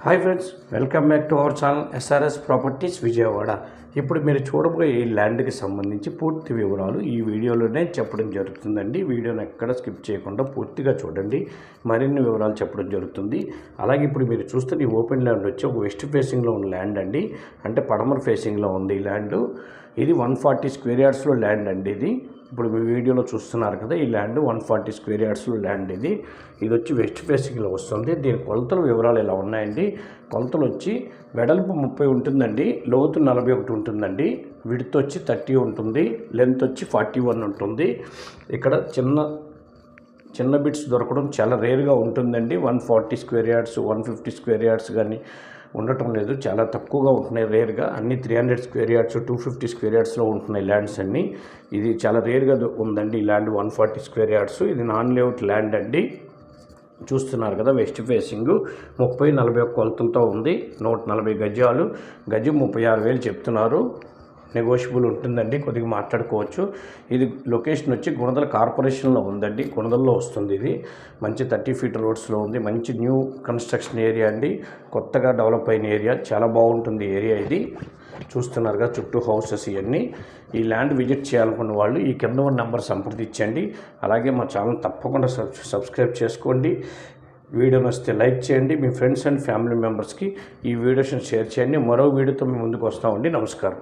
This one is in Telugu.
Hi friends, welcome back to our channel SRS properties Vijayawada. ఇప్పుడు మీరు చూడబోయే ఈ ల్యాండ్కి సంబంధించి పూర్తి వివరాలు ఈ వీడియోలోనే చెప్పడం జరుగుతుందండి. వీడియోని ఎక్కడ స్కిప్ చేయకుండా పూర్తిగా చూడండి, మరిన్ని వివరాలు చెప్పడం జరుగుతుంది. అలాగే ఇప్పుడు మీరు చూస్తున్న ఈ ఓపెన్ ల్యాండ్ వచ్చి ఒక వెస్ట్ ఫేసింగ్లో ఉన్న ల్యాండ్ అండి, అంటే పడమర ఫేసింగ్లో ఉంది ఈ ల్యాండ్. ఇది 140 స్క్వేర్ యార్డ్స్లో ల్యాండ్ అండి. ఇది ఇప్పుడు మీ వీడియోలో చూస్తున్నారు కదా, ఈ ల్యాండ్ 140 స్క్వేర్ యార్డ్స్లో ల్యాండ్. ఇది వచ్చి వెస్ట్ ఫేసింగ్లో వస్తుంది. దీని కొలతల వివరాలు ఇలా ఉన్నాయండి. కొలతలు వచ్చి వెడల్పు 30 ఉంటుందండి, లోతు 41 ఉంటుందండి, విడ్త్ వచ్చి 30 ఉంటుంది, లెంత్ వచ్చి 41 ఉంటుంది. ఇక్కడ చిన్న బిట్స్ దొరకడం చాలా రేర్గా ఉంటుందండి. 140 స్క్వేర్ యార్డ్స్ 150 స్క్వేర్ యార్డ్స్ కానీ ఉండటం లేదు, చాలా తక్కువగా ఉంటున్నాయి రేర్గా. అన్ని 300 స్క్వేర్ యార్డ్స్ 250 స్క్వేర్ యార్డ్స్లో ఉంటున్నాయి ల్యాండ్స్ అన్నీ. ఇది చాలా రేర్గా ఉందండి ఈ ల్యాండ్ 140 స్క్వేర్ యార్డ్స్. ఇది నాన్ లేఅవుట్ ల్యాండ్ అండి. చూస్తున్నారు కదా, వెస్ట్ ఫేసింగ్ 30-41 కొలతలతో ఉంది. 140 గజాలు, గజం 36,000 చెప్తున్నారు. నెగోషియబుల్ ఉంటుందండి, కొద్దిగా మాట్లాడుకోవచ్చు. ఇది లొకేషన్ వచ్చి గుణదల కార్పొరేషన్లో ఉందండి, గుణదల్లో వస్తుంది. ఇది మంచి 30 ఫీట్ రోడ్స్లో ఉంది. మంచి న్యూ కన్స్ట్రక్షన్ ఏరియా అండి, కొత్తగా డెవలప్ అయిన ఏరియా, చాలా బాగుంటుంది ఏరియా ఇది. చూస్తున్నారుగా చుట్టూ హౌసెస్ ఇవన్నీ. ఈ ల్యాండ్ విజిట్ చేయాలనుకున్న వాళ్ళు ఈ కింద ఉన్న నెంబర్ సంప్రదించండి. అలాగే మా ఛానల్ తప్పకుండా సబ్స్క్రైబ్ చేసుకోండి. వీడియోని వస్తే లైక్ చేయండి. మీ ఫ్రెండ్స్ అండ్ ఫ్యామిలీ మెంబర్స్కి ఈ వీడియోస్ని షేర్ చేయండి. మరో వీడియోతో మీ ముందుకు వస్తామండి. నమస్కారం.